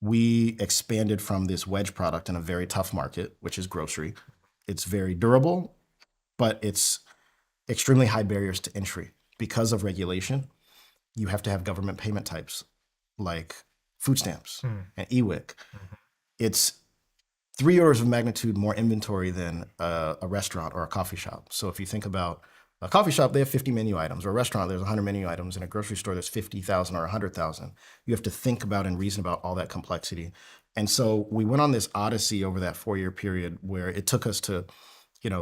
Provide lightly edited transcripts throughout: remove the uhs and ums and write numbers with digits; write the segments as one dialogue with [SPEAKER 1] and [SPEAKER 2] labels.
[SPEAKER 1] we expanded from this wedge product in a very tough market, which is grocery. It's very durable, but it's extremely high barriers to entry because of regulation. You have to have government payment types like food stamps and EWIC. It's 3 orders of magnitude more inventory than a restaurant or a coffee shop. So if you think about a coffee shop, they have 50 menu items, or a restaurant, there's 100 menu items. In a grocery store, there's 50,000 or 100,000. You have to think about and reason about all that complexity. And so we went on this odyssey over that 4-year period where it took us to,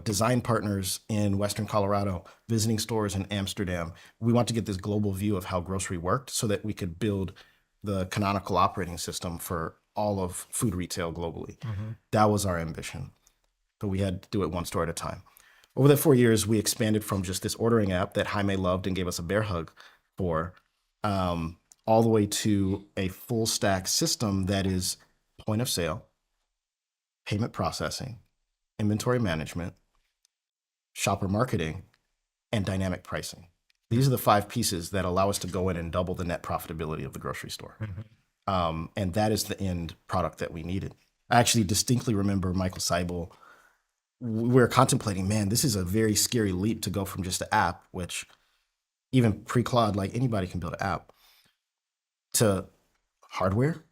[SPEAKER 1] design partners in Western Colorado, visiting stores in Amsterdam. We want to get this global view of how grocery worked so that we could build the canonical operating system for all of food retail globally. That was our ambition, but we had to do it one store at a time. Over the 4 years, we expanded from just this ordering app that Jaime loved and gave us a bear hug for, all the way to a full stack system that is point of sale, payment processing, inventory management, shopper marketing, and dynamic pricing. These are the 5 pieces that allow us to go in and double the net profitability of the grocery store. And that is the end product that we needed. I actually distinctly remember Michael Seibel. We were contemplating, man, this is a very scary leap to go from just an app, which even pre-Claude, like anybody can build an app, to hardware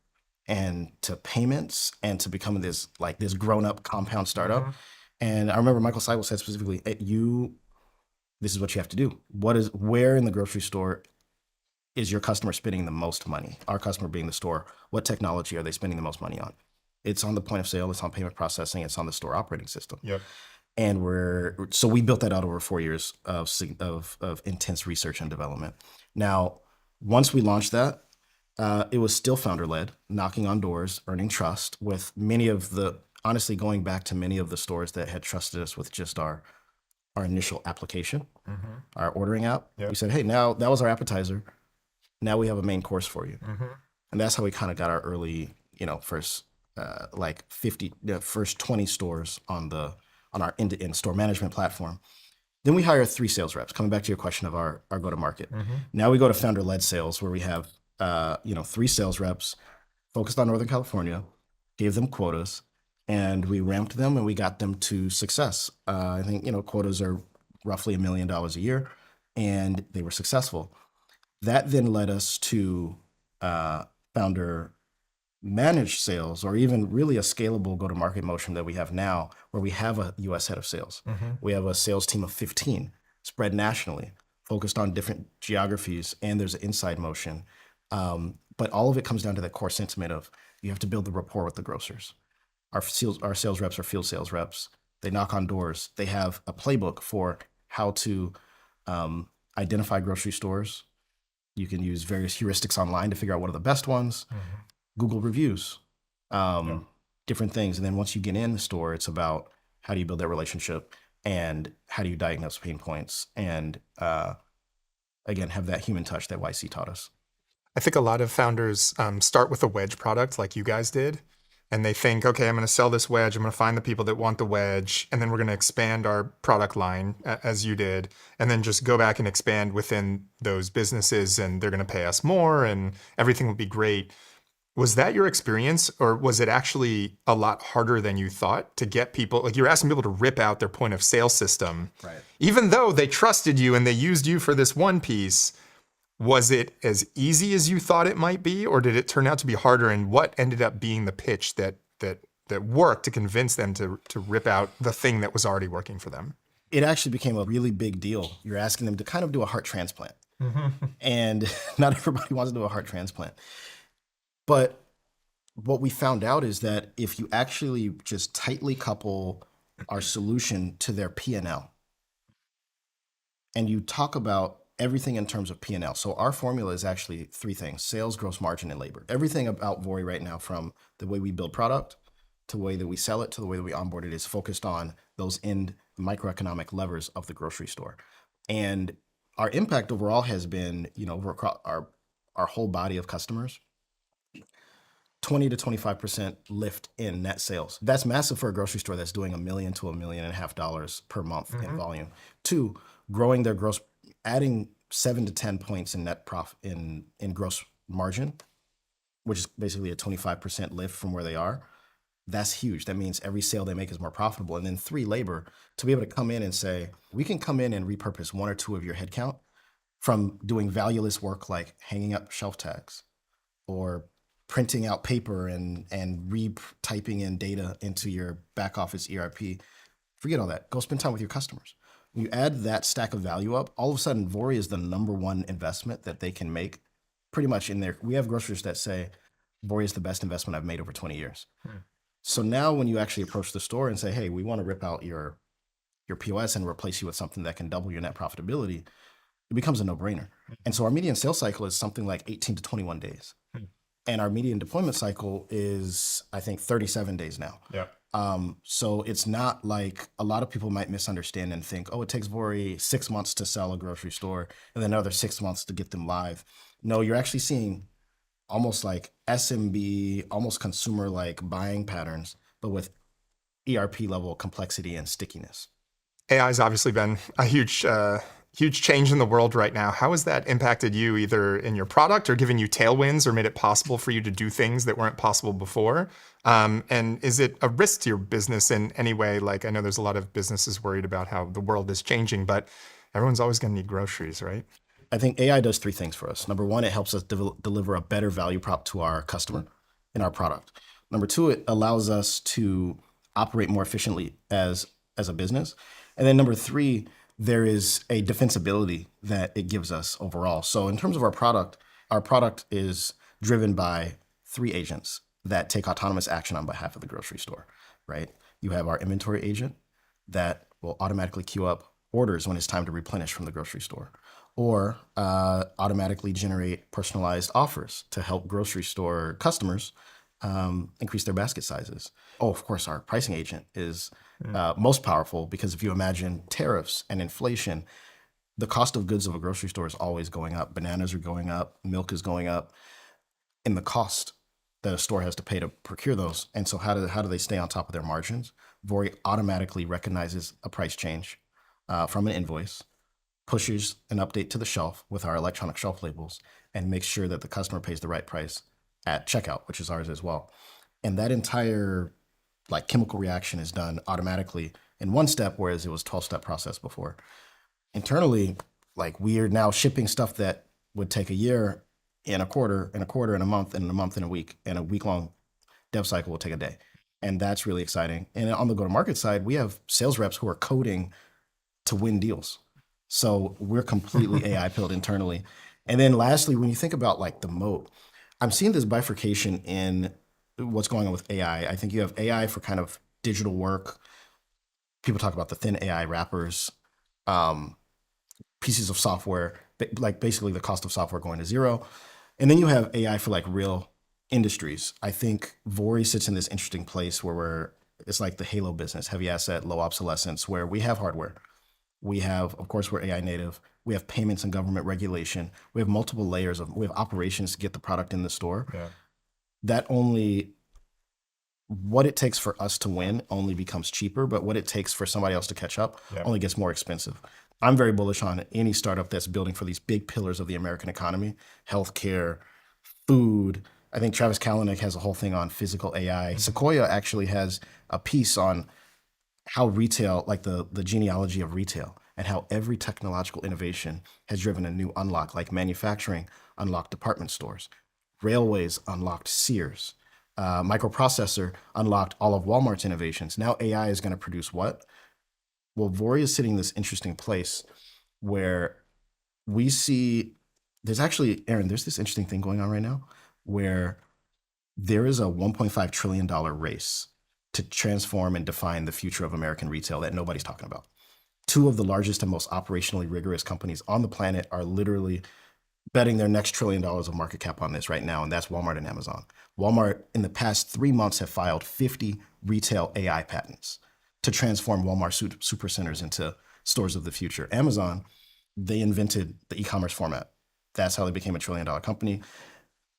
[SPEAKER 1] and to payments and to becoming this grown-up compound startup. And I remember Michael Seibel said specifically, this is what you have to do. Where in the grocery store is your customer spending the most money? Our customer being the store. What technology are they spending the most money on? It's on the point of sale, it's on payment processing, it's on the store operating system.
[SPEAKER 2] Yep.
[SPEAKER 1] And we built that out over 4 years of intense research and development. Now, once we launched that, it was still founder-led, knocking on doors, earning trust with honestly going back to many of the stores that had trusted us with just our initial application, our ordering app. Yep. We said, hey, now that was our appetizer. Now we have a main course for you. And that's how we kind of got our early, first 20 stores on our end-to-end store management platform. Then we hire 3 sales reps, coming back to your question of our go-to-market. Now we go to founder-led sales where we have, 3 sales reps focused on Northern California, gave them quotas, and we ramped them and we got them to success. I think, quotas are roughly $1 million a year, and they were successful. That then led us to founder managed sales, or even really a scalable go-to-market motion that we have now, where we have a US head of sales. We have a sales team of 15 spread nationally, focused on different geographies, and there's an inside motion. But all of it comes down to that core sentiment of you have to build the rapport with the grocers. Our sales reps are field sales reps. They knock on doors. They have a playbook for how to identify grocery stores. You can use various heuristics online to figure out what are the best ones. Google reviews, different things. And then once you get in the store, it's about how do you build that relationship and how do you diagnose pain points and, again, have that human touch that YC taught us.
[SPEAKER 2] I think a lot of founders start with a wedge product like you guys did. And they think, okay, I'm going to sell this wedge. I'm going to find the people that want the wedge. And then we're going to expand our product line as you did. And then just go back and expand within those businesses. And they're going to pay us more and everything will be great. Was that your experience? Or was it actually a lot harder than you thought to get people? Like you're asking people to rip out their point of sale system.
[SPEAKER 1] Right.
[SPEAKER 2] Even though they trusted you and they used you for this one piece. Was it as easy as you thought it might be, or did it turn out to be harder? And what ended up being the pitch that worked to convince them to rip out the thing that was already working for them?
[SPEAKER 1] It actually became a really big deal. You're asking them to kind of do a heart transplant. And not everybody wants to do a heart transplant. But what we found out is that if you actually just tightly couple our solution to their P&L, and you talk about everything in terms of P&L. So our formula is actually 3 things: sales, gross margin, and labor. Everything about Vori right now, from the way we build product to the way that we sell it to the way that we onboard it, is focused on those end microeconomic levers of the grocery store. And our impact overall has been, across our whole body of customers, 20 to 25% lift in net sales. That's massive for a grocery store that's doing $1 million to $1.5 million per month in volume. 2, growing their adding 7 to 10 points in net profit in gross margin which is basically a 25% lift from where they are, that's huge. That means every sale they make is more profitable. And then 3, labor, to be able to come in and say, we can come in and repurpose 1 or 2 of your headcount from doing valueless work like hanging up shelf tags or printing out paper and re-typing in data into your back office ERP. Forget all that. Go spend time with your customers. When you add that stack of value up, all of a sudden, Vori is the number 1 investment that they can make pretty much in there. We have grocers that say, Vori is the best investment I've made over 20 years. So now when you actually approach the store and say, hey, we want to rip out your POS and replace you with something that can double your net profitability, it becomes a no-brainer. And so our median sales cycle is something like 18 to 21 days. And our median deployment cycle is, I think, 37 days now.
[SPEAKER 2] Yeah.
[SPEAKER 1] So it's not like a lot of people might misunderstand and think, oh, it takes Vori 6 months to sell a grocery store and then another 6 months to get them live. No, you're actually seeing almost like SMB, almost consumer-like buying patterns, but with ERP level complexity and stickiness.
[SPEAKER 2] AI has obviously been a huge change in the world right now. How has that impacted you, either in your product or given you tailwinds or made it possible for you to do things that weren't possible before? And is it a risk to your business in any way? Like, I know there's a lot of businesses worried about how the world is changing, but everyone's always going to need groceries, right?
[SPEAKER 1] I think AI does 3 things for us. Number 1, it helps us deliver a better value prop to our customer in our product. Number 2, it allows us to operate more efficiently as a business. And then number 3, there is a defensibility that it gives us overall. So in terms of our product is driven by 3 agents that take autonomous action on behalf of the grocery store, right? You have our inventory agent that will automatically queue up orders when it's time to replenish from the grocery store, or automatically generate personalized offers to help grocery store customers increase their basket sizes. Oh, of course, our pricing agent is most powerful, because if you imagine tariffs and inflation, the cost of goods of a grocery store is always going up. Bananas are going up, milk is going up, and the cost that a store has to pay to procure those. And so how do they stay on top of their margins? Vori automatically recognizes a price change from an invoice, pushes an update to the shelf with our electronic shelf labels, and makes sure that the customer pays the right price at checkout, which is ours as well. And that entire chemical reaction is done automatically in 1 step, whereas it was 12-step process before. Internally, we are now shipping stuff that would take a year in a quarter, in a month, and a month in a week, and a week-long dev cycle will take a day. And that's really exciting. And on the go-to-market side, we have sales reps who are coding to win deals. So we're completely AI pilled internally. And then lastly, when you think about the moat, I'm seeing this bifurcation in what's going on with AI. I think you have AI for kind of digital work. People talk about the thin AI wrappers, pieces of software, basically the cost of software going to 0. And then you have AI for real industries. I think Vori sits in this interesting place where it's like the Halo business, heavy asset, low obsolescence, where we have hardware. We have, of course, we're AI native. We have payments and government regulation. We have multiple layers we have operations to get the product in the store.
[SPEAKER 2] Yeah.
[SPEAKER 1] What it takes for us to win only becomes cheaper, but what it takes for somebody else to catch up only gets more expensive. I'm very bullish on any startup that's building for these big pillars of the American economy: healthcare, food. I think Travis Kalanick has a whole thing on physical AI. Sequoia actually has a piece on how retail, the genealogy of retail, and how every technological innovation has driven a new unlock, like manufacturing unlocked department stores, railways unlocked Sears, microprocessor unlocked all of Walmart's innovations. Now AI is going to produce what? Well, Vori is sitting in this interesting place where we see, Aaron, there's this interesting thing going on right now where there is a $1.5 trillion race to transform and define the future of American retail that nobody's talking about. 2 of the largest and most operationally rigorous companies on the planet are literally betting their next $1 trillion of market cap on this right now, and that's Walmart and Amazon. Walmart, in the past 3 months, have filed 50 retail AI patents to transform Walmart supercenters into stores of the future. Amazon, they invented the e-commerce format. That's how they became a $1 trillion company.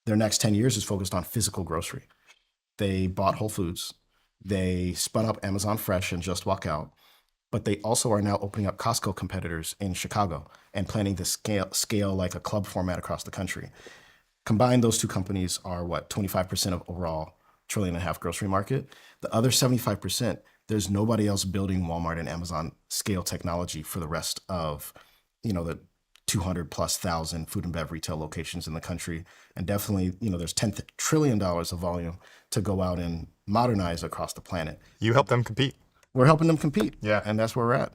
[SPEAKER 1] Their next 10 years is focused on physical grocery. They bought Whole Foods. They spun up Amazon Fresh and Just Walk Out. But they also are now opening up Costco competitors in Chicago and planning to scale like a club format across the country. Combined, those two companies are what, 25% of overall $1.5 trillion grocery market. The other 75%, there's nobody else building Walmart and Amazon scale technology for the rest of, the 200 plus thousand food and bev retail locations in the country. And definitely, there's $10 trillion of volume to go out and modernize across the planet.
[SPEAKER 2] You help them compete.
[SPEAKER 1] We're helping them compete.
[SPEAKER 2] Yeah.
[SPEAKER 1] And that's where we're at.